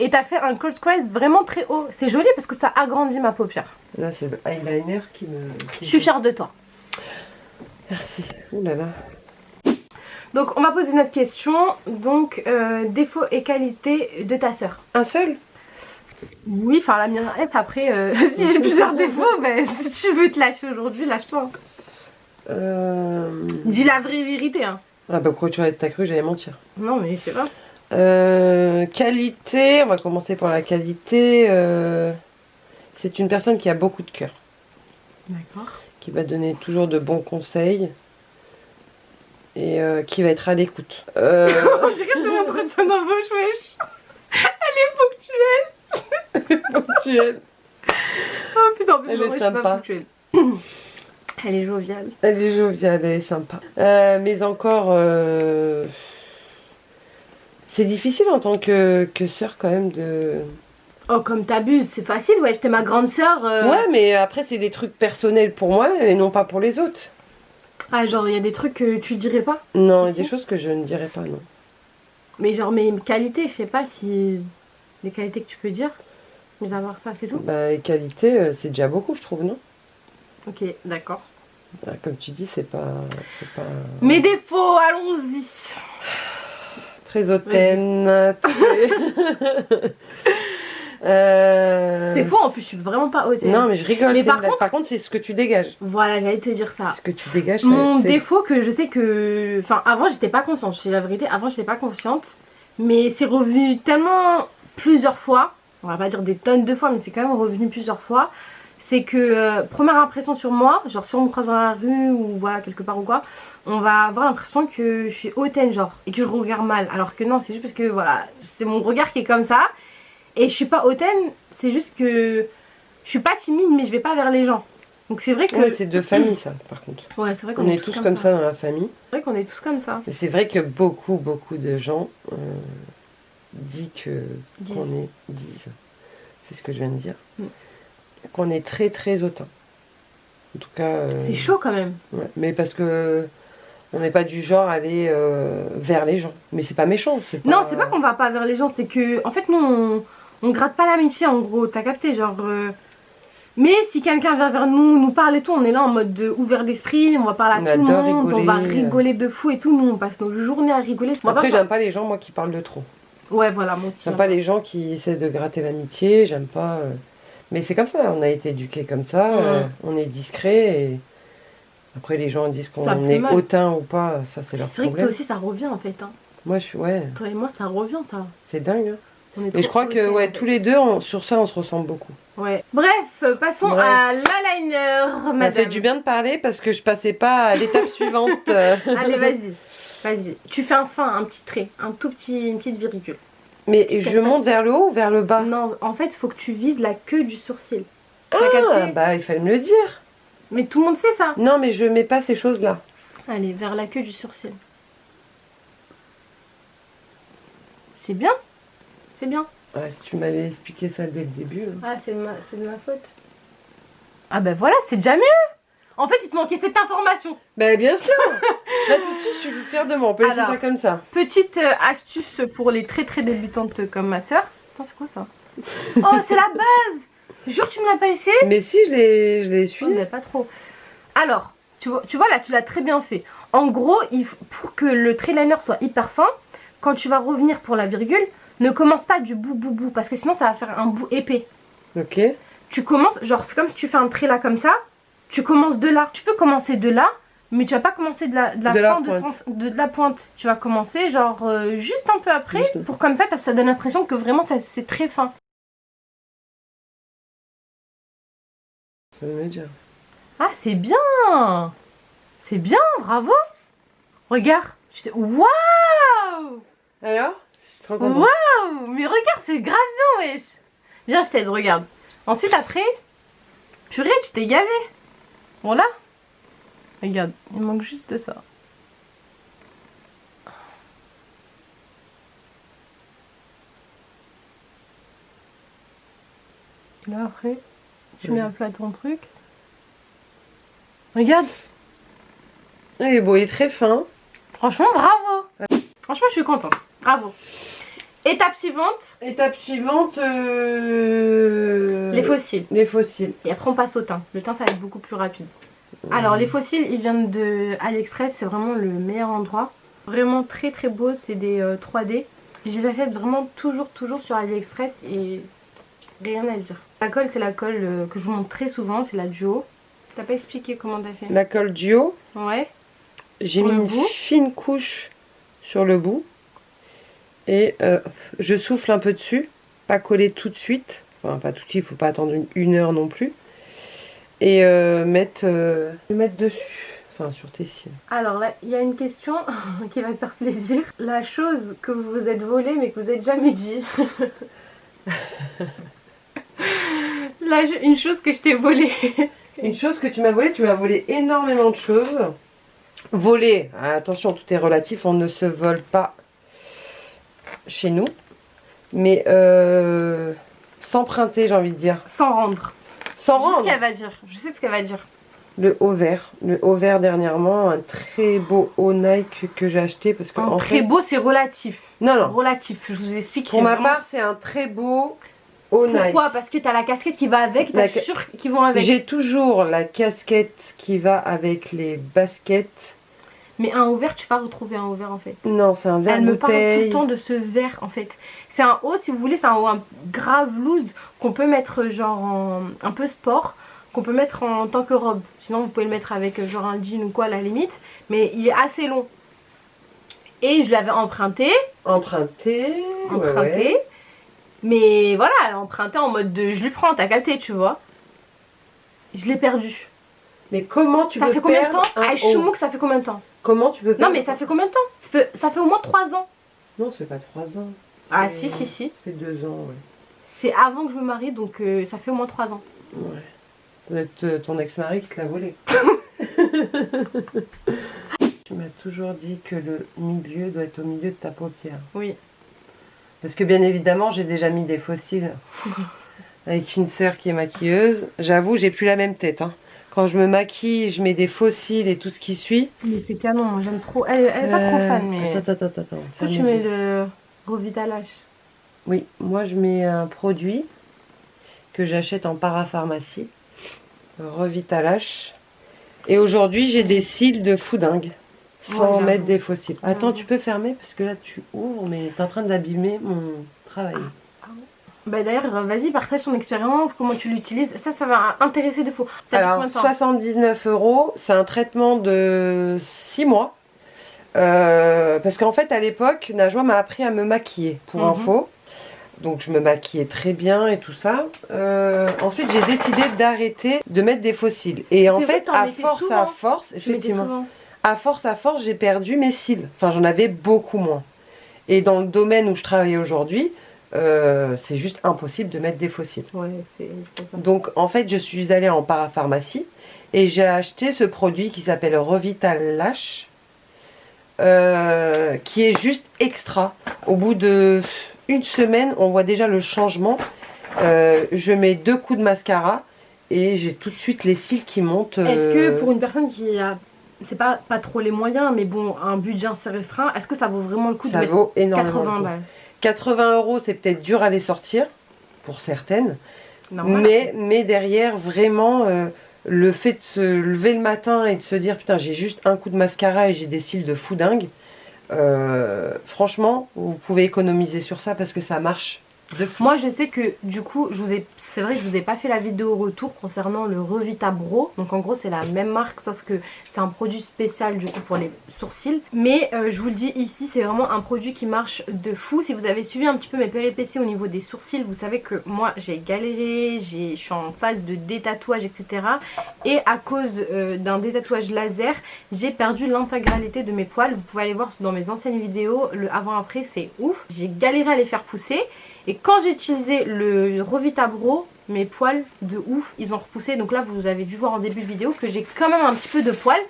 Et t'as fait un cut crease vraiment très haut. C'est joli parce que ça agrandit ma paupière. Là, c'est le eyeliner qui me... Je suis fière de toi. Merci. Ouh là là. Donc, on va poser notre question. Donc, défauts et qualités de ta sœur. Un seul? Oui, enfin la mienne reste. Après, si j'ai plusieurs défauts, ben, si tu veux te lâcher aujourd'hui, lâche-toi. Dis la vraie vérité. Hein. Ah bah pourquoi tu t'as cru que j'allais mentir? Non, mais je sais pas. Qualité, on va commencer par la qualité. C'est une personne qui a beaucoup de cœur. D'accord. Qui va donner toujours de bons conseils. Et qui va être à l'écoute. On dirait que c'est mon entretien d'embauche, wesh. Elle est ponctuelle. Ponctuelle. Oh putain, en plus, Elle moi, est je suis pas sympa. ponctuelle. Elle est joviale. Elle est joviale, elle est sympa. Mais encore... C'est difficile en tant que sœur quand même de... Oh, comme t'abuses, c'est facile, ouais. J'étais ma grande sœur. Ouais, mais après c'est des trucs personnels pour moi et non pas pour les autres. Ah, genre, il y a des trucs que tu dirais pas. Non, il y a Si. des choses que je ne dirais pas, non. Mais genre, mes qualités, je sais pas si. Les qualités que tu peux dire. Mais avoir ça, c'est tout. Bah, les qualités, c'est déjà beaucoup, je trouve, non? Ok, d'accord. Bah, comme tu dis, c'est pas... Mes défauts, allons-y. Très hautaine. C'est faux, en plus, je suis vraiment pas haute. Non, mais je rigole. Mais par par contre, c'est ce que tu dégages. Voilà, j'allais te dire ça. Ce que tu dégages, Mon c'est... défaut que je sais que... Enfin, avant, j'étais pas consciente. Je dis la vérité, avant, j'étais pas consciente. Mais c'est revenu tellement plusieurs fois. On va pas dire des tonnes de fois, mais c'est quand même revenu plusieurs fois. C'est que, première impression sur moi, genre si on me croise dans la rue ou voilà, quelque part ou quoi, on va avoir l'impression que je suis hautaine, genre, et que je regarde mal. Alors que non, c'est juste parce que, voilà, c'est mon regard qui est comme ça. Et je suis pas hautaine, c'est juste que je suis pas timide, mais je vais pas vers les gens. Donc c'est vrai que... Ouais, c'est de famille, ça, par contre. Ouais, c'est vrai On est tous comme ça dans la famille. C'est vrai qu'on est tous comme ça. Mais c'est vrai que beaucoup de gens disent c'est ce que je viens de dire, qu'on est très très hautain. En tout cas... C'est chaud quand même. Ouais, mais parce que On n'est pas du genre à aller vers les gens. Mais c'est pas méchant. Non, c'est pas qu'on va pas vers les gens, c'est que en fait nous on gratte pas l'amitié en gros, t'as capté genre. Mais si quelqu'un vient vers nous, nous parle et tout, on est là en mode ouvert d'esprit, on va parler à tout le monde, rigoler. On va rigoler de fou et tout, nous on passe nos journées à rigoler. Après j'aime pas les gens moi qui parlent de trop. Ouais voilà moi aussi. J'aime pas les gens qui essaient de gratter l'amitié, j'aime pas... Mais c'est comme ça, on a été éduqués comme ça, on est discret et... Après les gens disent qu'on est hautain ou pas, ça c'est leur problème. C'est vrai que toi aussi ça revient en fait. Hein. Moi je suis... Ouais. Toi et moi ça revient ça. C'est dingue. Hein. Et je crois que ouais, tous les deux, sur ça on se ressemble beaucoup. Ouais. Bref, passons à l'eyeliner, madame. Ça fait du bien de parler parce que je passais pas à l'étape suivante. Allez, vas-y. Vas-y. Tu fais un petit trait, une petite virgule. Mais je monte vers le haut ou vers le bas? Non, en fait, il faut que tu vises la queue du sourcil. Ah, bah il fallait me le dire. Mais tout le monde sait ça. Non, mais je mets pas ces choses-là. Allez, vers la queue du sourcil. C'est bien. C'est bien. Ouais, si tu m'avais expliqué ça dès le début. Ah, c'est de ma faute. Ah ben voilà, c'est déjà mieux. En fait, il te manquait cette information. Bah bien sûr. Là tout de suite, je suis fière de moi. On peut laisser ça comme ça. Petite astuce pour les très débutantes comme ma soeur. Attends, c'est quoi ça? Oh, c'est la base. Jure, tu me l'as pas essayé? Mais si, je l'ai essuyé. Oh, mais pas trop. Alors, tu vois là, tu l'as très bien fait. En gros, pour que le trait liner soit hyper fin, quand tu vas revenir pour la virgule, ne commence pas du bout, parce que sinon ça va faire un bout épais. Ok. Tu commences, genre c'est comme si tu fais un trait là comme ça, tu commences de là. Tu peux commencer de là, mais tu vas pas commencer de la fin de la pointe. Tu vas commencer genre juste un peu après, pour comme ça donne l'impression que vraiment c'est très fin. Ça veut dire. Ah c'est bien. C'est bien, bravo. Regarde. Waouh. Alors? Waouh! Mais regarde, c'est grave bien, wesh! Viens, je t'aide, regarde. Ensuite, après, purée, tu t'es gavé. Voilà. Regarde, il manque juste ça. Là, après, tu mets à plat ton truc. Regarde. Il est beau, il est très fin. Franchement, bravo! Franchement, je suis contente. Bravo. Étape suivante. Étape suivante. Les fossiles. Les fossiles. Et après, on passe au teint. Le teint, ça va être beaucoup plus rapide. Alors, les fossiles, ils viennent de AliExpress. C'est vraiment le meilleur endroit. Vraiment très beau. C'est des 3D. Je les achète vraiment toujours sur AliExpress et rien à dire. La colle, c'est la colle que je vous montre très souvent. C'est la Duo. T'as pas expliqué comment t'as fait? La colle Duo. Ouais. J'ai mis une fine couche sur le bout. Et je souffle un peu dessus, pas coller tout de suite, enfin pas tout de suite, il faut pas attendre une heure non plus. Et mettre dessus, enfin sur tes cils. Alors là, il y a une question qui va te faire plaisir. La chose que vous vous êtes volée mais que vous n'êtes jamais dit. Une chose que je t'ai volée. Une chose que tu m'as volé énormément de choses. Voler, attention, tout est relatif, on ne se vole pas chez nous, mais s'emprunter, j'ai envie de dire. Sans rendre. Sans rendre. Je sais ce qu'elle va dire. Je sais ce qu'elle va dire. Le haut vert. Le haut vert dernièrement, un très beau haut Nike que j'ai acheté parce que très beau, c'est relatif. Non. Relatif. Je vous explique. Pour ma part, c'est un très beau haut Nike. Pourquoi? Parce que t'as la casquette qui va avec. T'es sûr qu'ils vont avec. J'ai toujours la casquette qui va avec les baskets. Mais un haut vert, tu vas retrouver un haut vert en fait. Non, c'est un vert bouteille. Elle me parle tout le temps de ce vert en fait. C'est un haut, si vous voulez, c'est un haut grave loose qu'on peut mettre genre un peu sport, qu'on peut mettre en tant que robe. Sinon, vous pouvez le mettre avec genre un jean ou quoi à la limite. Mais il est assez long. Et je l'avais emprunté. Emprunté. Ouais. Mais voilà, emprunté en mode de je lui prends, t'as capté, tu vois. Je l'ai perdu. Mais comment tu peux perdre? Ça fait combien de temps? Ah, Choumouk, ça fait combien de temps? Comment tu peux perdre? Non, mais ça fait combien de temps? Ça fait au moins 3 ans. Non, ça fait pas 3 ans. Ah, si. Ça fait 2 ans, ouais. C'est avant que je me marie, donc ça fait au moins 3 ans. Ouais. Ça doit être ton ex-mari qui te l'a volé. Tu m'as toujours dit que le milieu doit être au milieu de ta paupière. Oui. Parce que bien évidemment, j'ai déjà mis des fossiles. Avec une sœur qui est maquilleuse. J'avoue, j'ai plus la même tête. Hein. Faut que je me mette un peu de fond. Parce que là, c'est un peu... Ouais. Ouais, c'est ça. Ouais. J'ai plus la même tête. Hein. Faut que je me mette un peu de fond. Parce que là, c'est un peu... Ouais. Faut que je me mette un peu de fond. Quand je me maquille, je mets des faux cils et tout ce qui suit. Mais c'est canon, moi j'aime trop. Elle est pas trop fan, mais. Attends. Toi, tu mets le Revitalage. Oui, moi je mets un produit que j'achète en parapharmacie. Revitalage. Et aujourd'hui, j'ai des cils de fou dingue. Sans mettre des faux cils. Attends, tu peux fermer parce que là tu ouvres, mais t'es en train d'abîmer mon travail. Bah d'ailleurs, vas-y, partage ton expérience, comment tu l'utilises. Ça va intéresser de fou. Alors, 79 €, c'est un traitement de 6 mois. Parce qu'en fait, à l'époque, Najwa m'a appris à me maquiller, pour info. Donc, je me maquillais très bien et tout ça. Ensuite, j'ai décidé d'arrêter de mettre des faux cils. Et en fait, à force, effectivement, à force, j'ai perdu mes cils. Enfin, j'en avais beaucoup moins. Et dans le domaine où je travaille aujourd'hui, c'est juste impossible de mettre des faux cils. Ouais, donc en fait je suis allée en parapharmacie et j'ai acheté ce produit qui s'appelle Revitalage, qui est juste extra. Au bout de une semaine on voit déjà le changement. Je mets 2 coups de mascara et j'ai tout de suite les cils qui montent. Est-ce que pour une personne qui a c'est pas trop les moyens, mais bon, un budget assez restreint, est-ce que ça vaut vraiment le coup de mettre vaut énormément 80 balles? 80 €, c'est peut-être dur à les sortir, pour certaines. Mais derrière, vraiment, le fait de se lever le matin et de se dire, putain, j'ai juste un coup de mascara et j'ai des cils de fou dingue. Franchement, vous pouvez économiser sur ça parce que ça marche. Moi je sais que du coup c'est vrai que je vous ai pas fait la vidéo retour concernant le Revitabro. Donc en gros c'est la même marque sauf que c'est un produit spécial du coup pour les sourcils. Mais je vous le dis ici, c'est vraiment un produit qui marche de fou. Si vous avez suivi un petit peu mes péripéties au niveau des sourcils, vous savez que moi j'ai galéré, je suis en phase de détatouage etc. Et à cause d'un détatouage laser, j'ai perdu l'intégralité de mes poils. Vous pouvez aller voir dans mes anciennes vidéos, le avant-après c'est ouf. J'ai galéré à les faire pousser. Et quand j'ai utilisé le Revitabro, mes poils de ouf, ils ont repoussé. Donc là, vous avez dû voir en début de vidéo que j'ai quand même un petit peu de poils.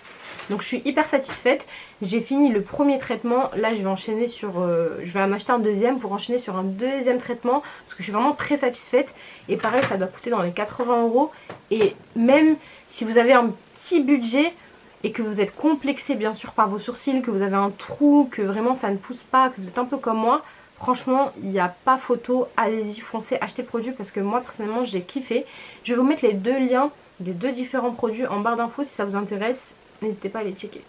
Donc je suis hyper satisfaite. J'ai fini le premier traitement. Là, je vais enchaîner sur... je vais en acheter un deuxième pour enchaîner sur un deuxième traitement. Parce que je suis vraiment très satisfaite. Et pareil, ça doit coûter dans les 80 €. Et même si vous avez un petit budget et que vous êtes complexé bien sûr par vos sourcils, que vous avez un trou, que vraiment ça ne pousse pas, que vous êtes un peu comme moi... Franchement, il n'y a pas photo, allez-y, foncez, achetez le produit parce que moi personnellement j'ai kiffé. Je vais vous mettre les 2 liens des 2 différents produits en barre d'infos si ça vous intéresse. N'hésitez pas à les checker.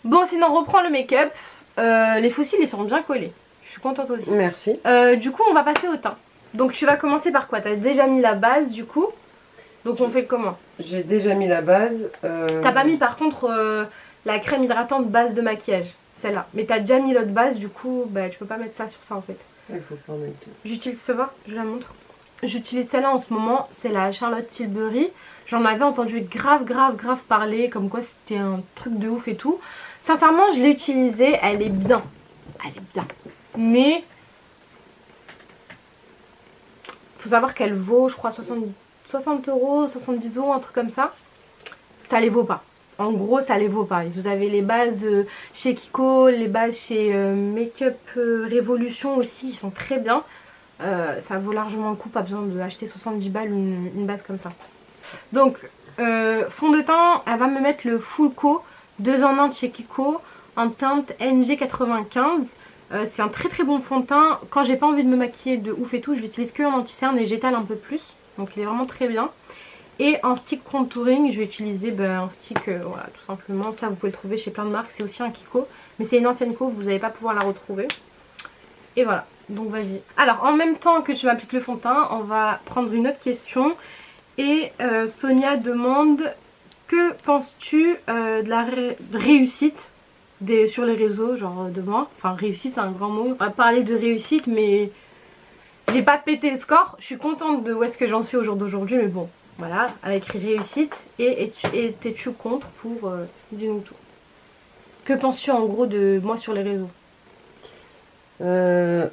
Bon, sinon on reprend le make-up. Les faux cils ils seront bien collés. Je suis contente aussi. Merci. Du coup on va passer au teint. Donc tu vas commencer par quoi? T'as déjà mis la base du coup. Donc on fait comment? J'ai déjà mis la base. T'as pas mis par contre la crème hydratante base de maquillage? Celle-là. Mais t'as déjà mis l'autre base, du coup, bah, tu peux pas mettre ça sur ça en fait. Il faut pas en mettre. J'utilise, fais voir, je la montre. J'utilise celle-là en ce moment, c'est la Charlotte Tilbury. J'en avais entendu grave parler, comme quoi c'était un truc de ouf et tout. Sincèrement, je l'ai utilisée, elle est bien. Elle est bien. Mais, faut savoir qu'elle vaut, je crois, 60 €, 70 €, un truc comme ça. Ça les vaut pas. En gros, ça les vaut pas. Vous avez les bases chez Kiko, les bases chez Makeup Revolution aussi, ils sont très bien. Ça vaut largement le coup, pas besoin d'acheter 70 balles une base comme ça. Donc, fond de teint, elle va me mettre le Fulco 2 en 1 de chez Kiko en teinte NG95. C'est un très bon fond de teint. Quand j'ai pas envie de me maquiller de ouf et tout, je l'utilise que en anti-cerne et j'étale un peu plus. Donc il est vraiment très bien. Et en stick contouring, je vais utiliser un stick, voilà, tout simplement. Ça, vous pouvez le trouver chez plein de marques. C'est aussi un Kiko. Mais c'est une ancienne Kiko, vous n'allez pas pouvoir la retrouver. Et voilà, donc vas-y. Alors, en même temps que tu m'appliques le fond de teint, on va prendre une autre question. Et Sonia demande, que penses-tu de la réussite sur les réseaux, genre de moi? Enfin, réussite, c'est un grand mot. On va parler de réussite, mais j'ai pas pété le score. Je suis contente de où est-ce que j'en suis au jour d'aujourd'hui, mais bon. Voilà, elle a écrit réussite et t'es-tu contre pour dis-nous tout. Que penses-tu en gros de moi sur les réseaux?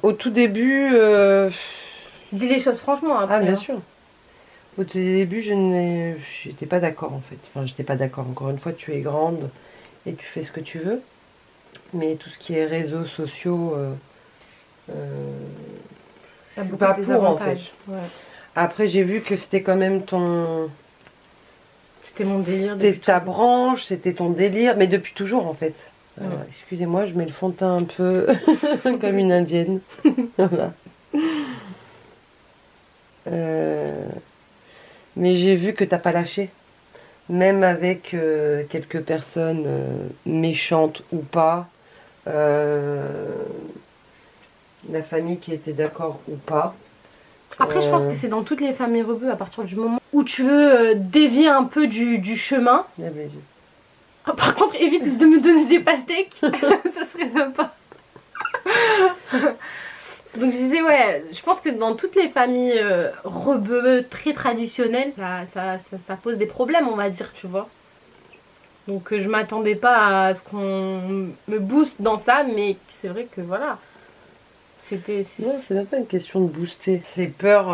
Au tout début... Dis les choses franchement après. Ah bien sûr. Au tout début, j'étais pas d'accord en fait. Enfin, j'étais pas d'accord. Encore une fois, tu es grande et tu fais ce que tu veux. Mais tout ce qui est réseaux sociaux... pas pour en fait. Ouais. Après j'ai vu que c'était quand même ton C'était mon délire. C'était depuis ta toujours. branche, c'était ton délire, mais depuis toujours en fait. Ouais. Excusez-moi, je mets le fond de teint un peu comme une indienne. Voilà. Mais j'ai vu que t'as pas lâché. Même avec quelques personnes méchantes ou pas, la famille qui était d'accord ou pas. Après, je pense que c'est dans toutes les familles rebeux, à partir du moment où tu veux dévier un peu du chemin. Il y avait- Par contre, évite de me donner des pastèques, ça serait sympa. Donc je disais, ouais, je pense que dans toutes les familles rebeux très traditionnelles, ça pose des problèmes, on va dire, tu vois. Donc je m'attendais pas à ce qu'on me booste dans ça, mais c'est vrai que voilà. Non, c'est même pas une question de booster. C'est peur.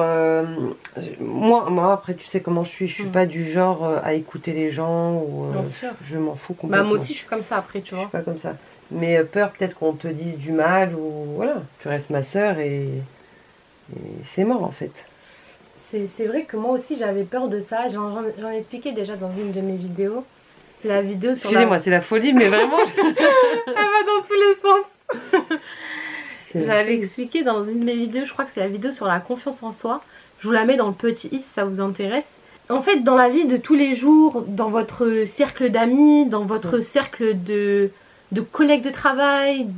Moi, après, tu sais comment je suis pas du genre à écouter les gens ou Bien sûr. je m'en fous complètement. Bah moi aussi je suis comme ça après, tu Je vois. suis pas comme ça. Mais peur peut-être qu'on te dise du mal ou voilà, tu restes ma sœur et c'est mort en fait. C'est vrai que moi aussi j'avais peur de ça. J'en ai expliqué déjà dans une de mes vidéos. C'est la vidéo sur Excusez-moi, c'est la folie, mais vraiment. Elle va dans tous les sens. C'est- J'avais expliqué dans une de mes vidéos, je crois que c'est la vidéo sur la confiance en soi. Je vous la mets dans le petit i si ça vous intéresse. En fait, dans la vie de tous les jours, dans votre cercle d'amis, dans votre cercle de collègues de travail,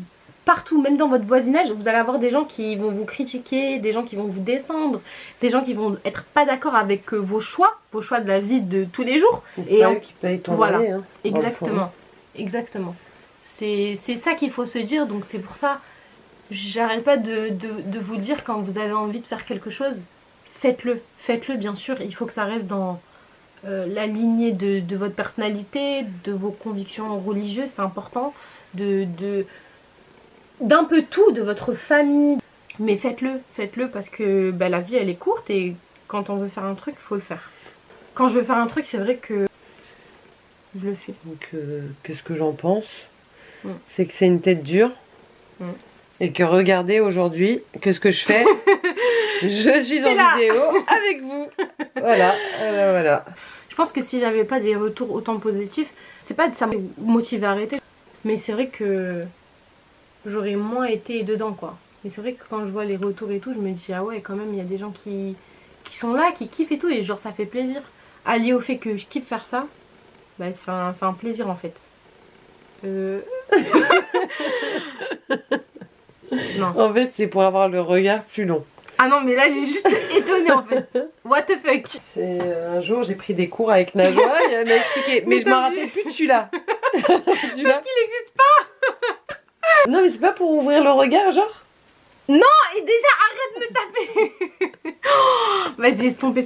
partout, même dans votre voisinage, vous allez avoir des gens qui vont vous critiquer, des gens qui vont vous descendre, des gens qui vont être pas d'accord avec vos choix de la vie de tous les jours. C'est Et pas en- eux qui payent ton voilà. loyer, hein, dans le fond. Exactement, exactement. C'est ça qu'il faut se dire, donc c'est pour ça, j'arrête pas de vous le dire quand vous avez envie de faire quelque chose, faites-le, faites-le bien sûr, il faut que ça reste dans la lignée de votre personnalité, de vos convictions religieuses, c'est important, d'un peu tout, de votre famille, mais faites-le parce que bah, la vie elle est courte et quand on veut faire un truc, il faut le faire. Quand je veux faire un truc, c'est vrai que je le fais. Donc, qu'est-ce que j'en pense Mm. C'est que c'est une tête dure. Mm. Et que regardez aujourd'hui, qu'est-ce que je fais Je suis en là. vidéo avec vous. Voilà, voilà. Je pense que si j'avais pas des retours autant positifs, c'est pas de ça me motiver à arrêter, mais c'est vrai que j'aurais moins été dedans quoi. Mais c'est vrai que quand je vois les retours et tout, je me dis ah ouais quand même il y a des gens qui sont là, qui kiffent et tout, et genre ça fait plaisir. Allié au fait que je kiffe faire ça, bah c'est un plaisir en fait. Non. En fait, c'est pour avoir le regard plus long. Ah non mais là j'ai juste étonné en fait. What the fuck. C'est un jour, j'ai pris des cours avec Najwa et elle m'a expliqué. Mais je m'en rappelle plus de celui-là. Parce qu'il existe pas. Non, mais c'est pas pour ouvrir le regard, genre. Et déjà arrête de me taper. Oh, vas-y estompe.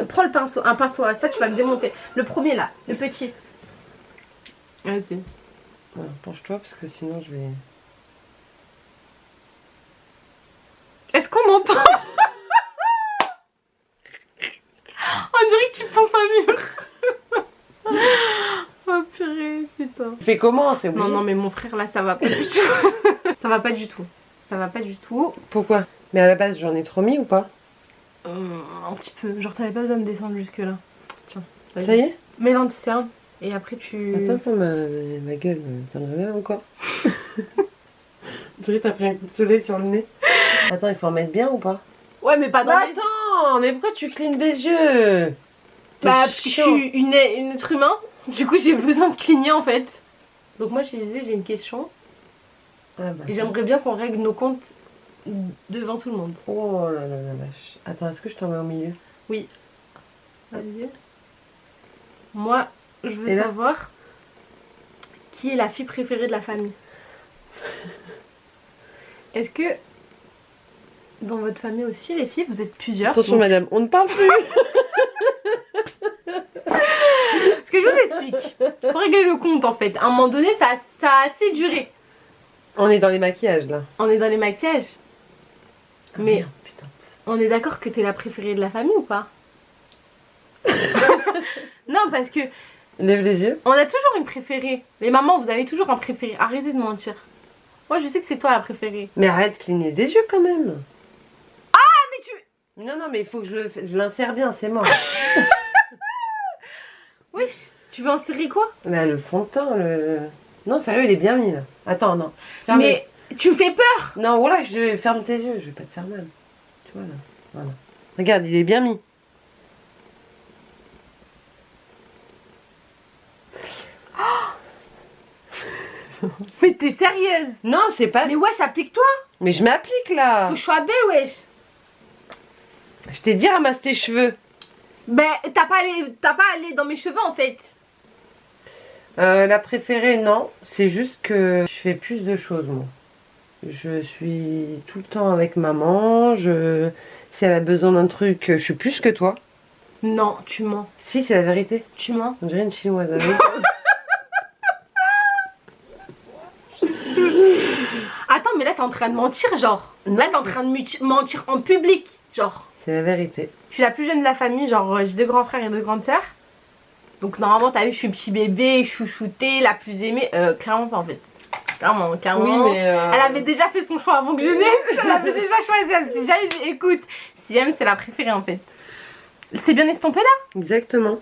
Prends le pinceau, un pinceau à ça tu vas me démonter. Le premier là, le petit. Vas-y. Voilà, penche-toi parce que sinon je vais. Est-ce qu'on m'entend? On dirait que tu penses un mur. Oh purée, putain. Tu fais comment? C'est Non, obligé. non, mais mon frère là, ça va pas du tout. Ça va pas du tout. Ça va pas du tout. Pourquoi? Mais à la base, j'en ai trop mis ou pas? Un petit peu. Genre, t'avais pas besoin de descendre jusque-là. Tiens. vas-y. Ça y est? Mets l'anti-cerne et après tu. Attends, ma gueule, t'en as rien encore? Tu t'as pris un coup de soleil sur le nez? Attends, il faut en mettre bien ou pas? Ouais, mais pas dans Bah les... attends, mais pourquoi tu clignes des yeux? T'es Bah, parce que je chiant. suis une être humain. Du coup, j'ai besoin de cligner en fait. Donc, moi, je disais, j'ai une question. Ah bah. Et j'aimerais bien qu'on règle nos comptes devant tout le monde. Oh là là la vache. Attends, est-ce que je t'en mets au milieu? Vas-y. Moi, je veux Et là savoir qui est la fille préférée de la famille. Est-ce que dans votre famille aussi, les filles, vous êtes plusieurs? Attention Donc, madame, on ne parle plus. ce que je vous explique, faut régler le compte en fait. À un moment donné, ça a assez duré. On est dans les maquillages là. On est dans les maquillages. Ah, Mais merde, putain. on est d'accord que t'es la préférée de la famille ou pas? Non, parce que Lève les yeux. on a toujours une préférée. Les mamans, vous avez toujours un préféré. Arrêtez de mentir. Moi, je sais que c'est toi la préférée. Mais arrête de cligner des yeux quand même. Mais tu... Non, non, mais il faut que je l'insère bien, c'est mort. Wesh, tu veux insérer quoi? Bah, le fond de teint, le... Non, sérieux, il est bien mis là. Attends, non. Ferme Mais tu me fais peur. Non, voilà, je ferme tes yeux, je vais pas te faire mal. Tu vois là. Voilà. Regarde, il est bien mis. Mais t'es sérieuse? Non, c'est pas... Mais wesh, applique-toi. Mais je m'applique là. Faut que je sois belle, wesh. Je t'ai dit ramasse tes cheveux. Ben, t'as pas allé dans mes cheveux en fait. La préférée, non. C'est juste que je fais plus de choses, moi. Je suis tout le temps avec maman. Si elle a besoin d'un truc, je suis plus que toi. Non, tu mens. Si, c'est la vérité. Tu mens. On dirait une chinoise. Avec. Attends, mais là t'es en train de mentir, genre. Là t'es en train de mentir en public, genre. C'est la vérité. Je suis la plus jeune de la famille, genre j'ai 2 grands frères et 2 grandes sœurs. Donc normalement t'as vu, je suis petit bébé, chouchoutée, la plus aimée. Clairement pas en fait. Clairement. Oui, mais Elle avait déjà fait son choix avant que je naisse. Elle avait déjà choisi. Si j'allais, écoute, Siem c'est la préférée en fait. C'est bien estompé là? Exactement.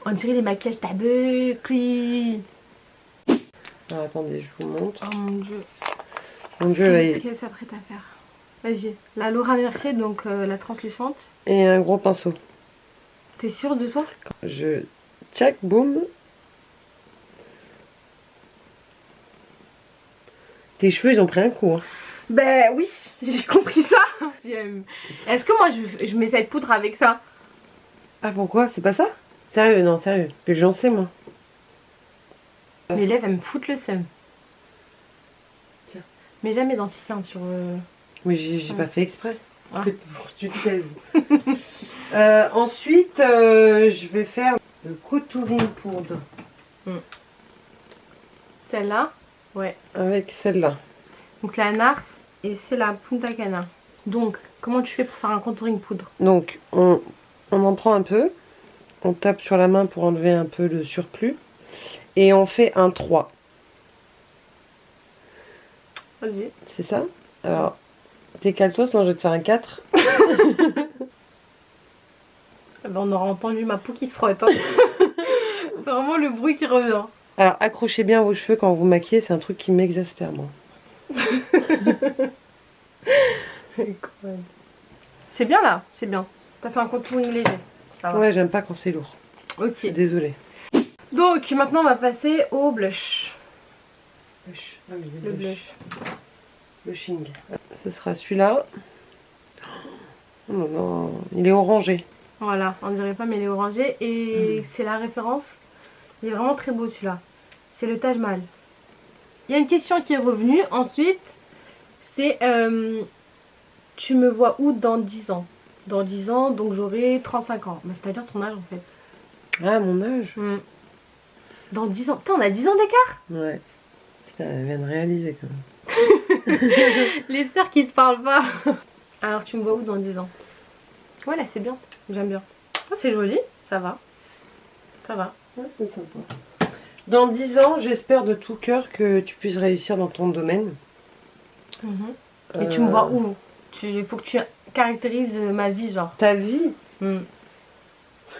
On dirait les maquillages tabucli. Alors, attendez, je vous montre. Oh mon dieu. Mon dieu, là, Qu'est-ce qu'elle s'apprête à faire? Vas-y. La Laura Mercier, donc la translucente. et un gros pinceau. T'es sûre de toi? Je... Tchac, boum. Tes cheveux, ils ont pris un coup. Hein. Ben oui, j'ai compris ça. Est-ce que moi je mets cette poudre avec ça? Ah, pourquoi? C'est pas ça? Sérieux, non, sérieux. Que j'en sais, moi. Mes lèvres, elles me foutent le seum. Tiens. Mais jamais d'anti-teint sur... Oui, j'ai pas fait exprès. Ah. C'est pour que tu te taises. Ensuite, je vais faire le contouring poudre. Celle-là? Ouais. Avec celle-là. Donc c'est la Nars et c'est la Punta Cana. Donc, comment tu fais pour faire un contouring poudre? Donc, on en prend un peu. On tape sur la main pour enlever un peu le surplus. Et on fait un 3. Vas-y. C'est ça? Alors, décale-toi, sinon je vais te faire un 4. Eh ben, on aura entendu ma peau qui se frotte. Hein. C'est vraiment le bruit qui revient. Alors, accrochez bien vos cheveux quand vous maquillez. C'est un truc qui m'exaspère, moi. C'est bien là, c'est bien. T'as fait un contouring léger. Ça va. Ouais, j'aime pas quand c'est lourd. Ok. Désolée. Donc maintenant on va passer au blush. Ah, mais Le blush. Blushing. Ce sera celui-là. Oh non, non, il est orangé. Voilà, on dirait pas mais il est orangé. Et c'est la référence. Il est vraiment très beau celui-là. C'est le Taj Mahal. Il y a une question qui est revenue ensuite. C'est tu me vois où dans 10 ans? Dans 10 ans, donc j'aurai 35 ans. Bah, c'est-à-dire ton âge en fait. Ah, mon âge? Dans 10 ans. Putain, on a 10 ans d'écart? Ouais. Putain, elle vient de réaliser quand même. Les sœurs qui se parlent pas. Alors, tu me vois où dans 10 ans? Ouais, là, c'est bien. J'aime bien. Oh, c'est joli. Ça va. Ça va. Ouais, c'est sympa. Dans 10 ans, j'espère de tout cœur que tu puisses réussir dans ton domaine. Et tu me vois où? Il faut que tu caractérises ma vie, genre. Ta vie?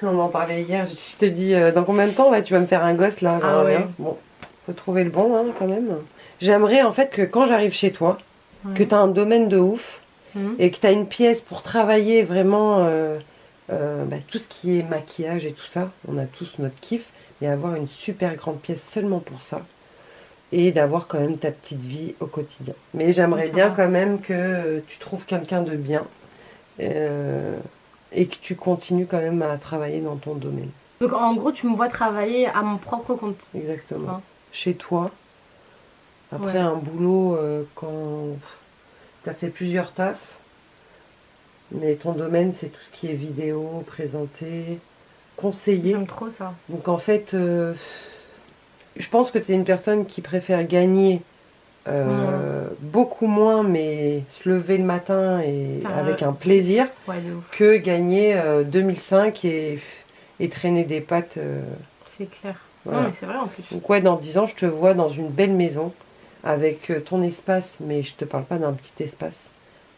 On en parlait hier. Je t'ai dit, dans combien de temps là, tu vas me faire un gosse là? Ah ouais. Bon, faut trouver le bon hein, quand même. J'aimerais en fait que quand j'arrive chez toi, que tu as un domaine de ouf et que tu as une pièce pour travailler vraiment tout ce qui est maquillage et tout ça. On a tous notre kiff. Et avoir une super grande pièce seulement pour ça. Et d'avoir quand même ta petite vie au quotidien. Mais j'aimerais bien quand même que tu trouves quelqu'un de bien. Et que tu continues quand même à travailler dans ton domaine. Donc en gros, tu me vois travailler à mon propre compte. Exactement. Enfin. Chez toi. Après un boulot, quand tu as fait plusieurs tafs. Mais ton domaine, c'est tout ce qui est vidéo, présenté, conseiller. J'aime trop ça. Donc en fait, je pense que tu es une personne qui préfère gagner beaucoup moins, mais se lever le matin et avec un plaisir, que gagner 2005 et traîner des pattes. C'est clair. Voilà. Non, mais c'est vrai en plus. Donc ouais, dans 10 ans, je te vois dans une belle maison avec ton espace, mais je te parle pas d'un petit espace.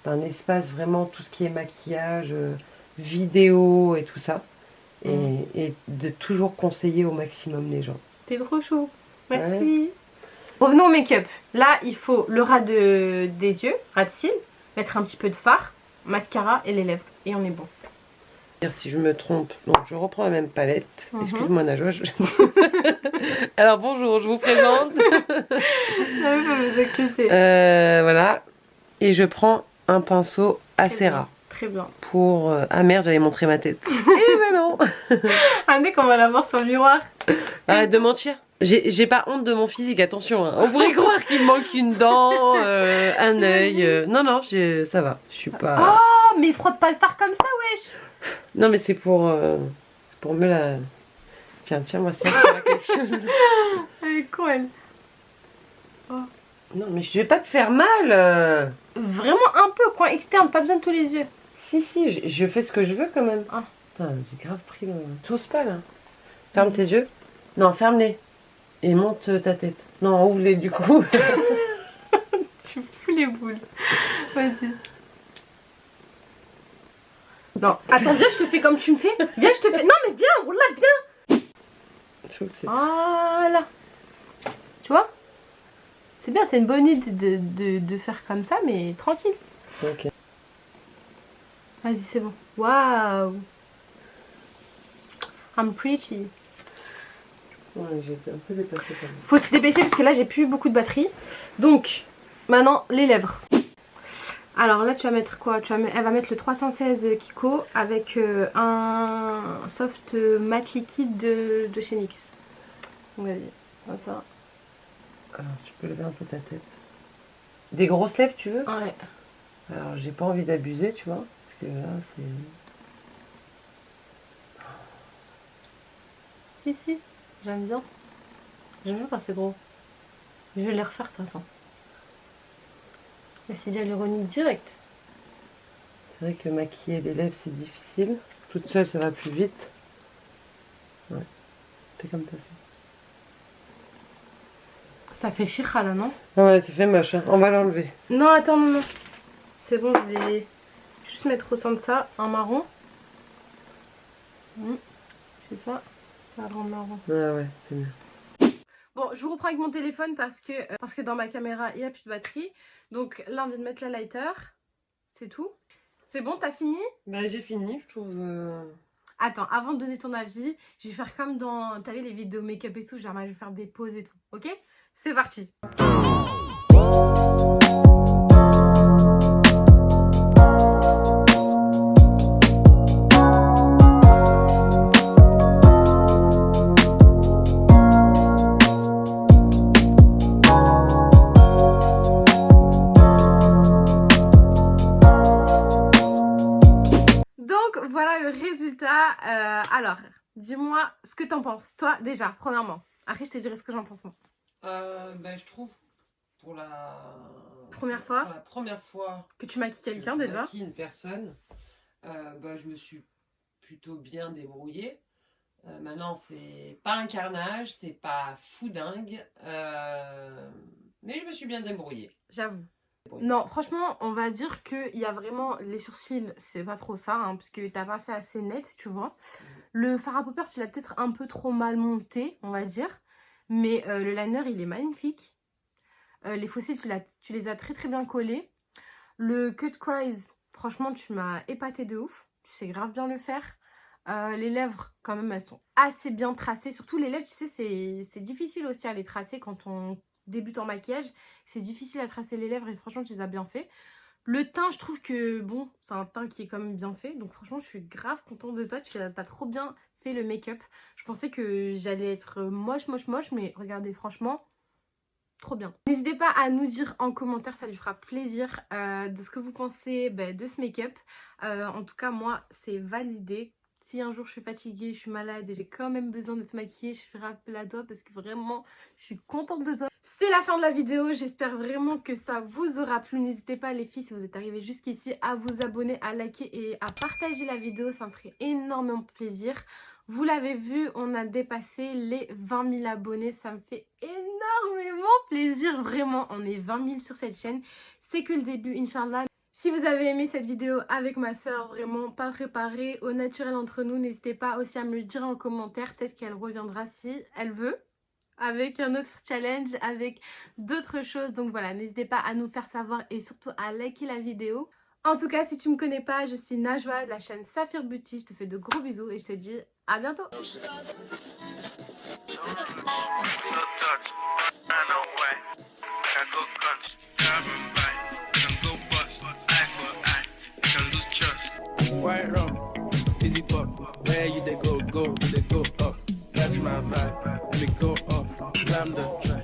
D'un espace vraiment tout ce qui est maquillage, vidéo et tout ça. et de toujours conseiller au maximum les gens. T'es trop chou. Merci. Revenons au make-up. Là, il faut le ras des yeux, ras de cils, mettre un petit peu de fard, mascara et les lèvres. Et on est bon. Si je me trompe, donc je reprends la même palette. Excuse-moi Najwa. Alors bonjour, je vous présente. Voilà. Et je prends un pinceau assez ras. Très bien. Pour... Ah merde, j'allais montrer ma tête. Eh ben non. Ah dès qu'on va la voir sur le miroir. Arrête de mentir. J'ai pas honte de mon physique, attention. Hein. On pourrait croire qu'il me manque une dent, un œil. Non, ça va. Je suis pas... Oh, mais frotte pas le fard comme ça, wesh. Non, mais c'est pour me la... Tiens, moi ça va quelque chose. Elle est con, elle. Oh. Non, mais je vais pas te faire mal. Vraiment un peu, coin externe, pas besoin de tous les yeux. Si, je fais ce que je veux quand même. Ah. Putain, j'ai grave pris le... T'oses pas, là. Ferme tes yeux. Non, ferme-les. Et monte ta tête. Non, ouvre-les, du coup. Tu fous les boules. Vas-y. Non, attends, viens, je te fais comme tu me fais. Viens, je te fais... Non, mais viens, oula, viens. Voilà. Tu vois? C'est bien, c'est une bonne idée de faire comme ça, mais tranquille. Ok. Vas-y, c'est bon. Waouh. I'm pretty. Ouais, j'ai un peu dépassé quand même. Faut se dépêcher parce que là, j'ai plus beaucoup de batterie. Donc, maintenant, les lèvres. Alors là, tu vas mettre quoi? Elle va mettre le 316 Kiko avec un soft matte liquide de chez NYX. Donc, vas-y, comme ça. Alors, tu peux lever un peu ta tête. Des grosses lèvres, tu veux? Ouais. Alors, j'ai pas envie d'abuser, tu vois. Parce que là, c'est... Si, j'aime bien. J'aime bien quand c'est gros. Je vais les refaire de toute façon. L'acide hyaluronique direct. C'est vrai que maquiller les lèvres, c'est difficile. Toute seule, ça va plus vite. Ouais. Fais comme t'as fait. Ça fait chira là, non? Ouais, ça fait moche. Hein. On va l'enlever. Non, attends, non. C'est bon, je vais juste mettre au centre de ça un marron. Je fais ça. Ça rend marron. Ah ouais, c'est mieux. Bon, je vous reprends avec mon téléphone parce que dans ma caméra, il n'y a plus de batterie. Donc là, on vient de mettre la lighter. C'est tout. C'est bon, t'as fini? Bah, j'ai fini, je trouve... Attends, avant de donner ton avis, je vais faire comme dans... T'as vu les vidéos make-up et tout? Genre, je vais faire des pauses et tout. Ok? C'est parti. Voilà le résultat. Alors, dis-moi ce que t'en penses. Toi, déjà, premièrement. Après, je te dirai ce que j'en pense moi. Bah, je trouve pour la première fois que tu maquilles quelqu'un déjà. Maquille une personne. Bah, je me suis plutôt bien débrouillée. Maintenant, c'est pas un carnage, c'est pas fou dingue. Mais je me suis bien débrouillée. J'avoue. Non, franchement, on va dire qu'il y a vraiment les sourcils, c'est pas trop ça, hein, parce que t'as pas fait assez net, tu vois. Le fard à paupières, tu l'as peut-être un peu trop mal monté, on va dire. Mais le liner, il est magnifique. Les fossiles, tu les as très très bien collés. Le cut crease, franchement, tu m'as épaté de ouf. Tu sais grave bien le faire. Les lèvres, quand même, elles sont assez bien tracées. Surtout les lèvres, tu sais, c'est difficile aussi à les tracer quand on débute en maquillage. C'est difficile à tracer les lèvres et franchement, tu les as bien fait. Le teint, je trouve que, bon, c'est un teint qui est quand même bien fait. Donc franchement, je suis grave contente de toi. Tu as trop bien fait le make-up. Je pensais que j'allais être moche, mais regardez, franchement, trop bien. N'hésitez pas à nous dire en commentaire, ça lui fera plaisir, de ce que vous pensez de ce make-up. En tout cas, moi, c'est validé. Si un jour je suis fatiguée, je suis malade et j'ai quand même besoin de te maquiller, je ferai appel à toi parce que vraiment, je suis contente de toi. C'est la fin de la vidéo, j'espère vraiment que ça vous aura plu. N'hésitez pas les filles, si vous êtes arrivées jusqu'ici, à vous abonner, à liker et à partager la vidéo, ça me ferait énormément plaisir. Vous l'avez vu, on a dépassé les 20 000 abonnés, ça me fait énormément plaisir, vraiment. On est 20 000 sur cette chaîne, c'est que le début, Inch'Allah. Si vous avez aimé cette vidéo avec ma soeur, vraiment pas préparée, au naturel entre nous, n'hésitez pas aussi à me le dire en commentaire. Peut-être qu'elle reviendra si elle veut, avec un autre challenge, avec d'autres choses. Donc voilà, n'hésitez pas à nous faire savoir et surtout à liker la vidéo. En tout cas, si tu me connais pas, je suis Najwa de la chaîne Saphir Beauty. Je te fais de gros bisous et je te dis à bientôt. White rum, fizzy pop, where you they go, they go up. Catch my vibe, let me go off, climb the track.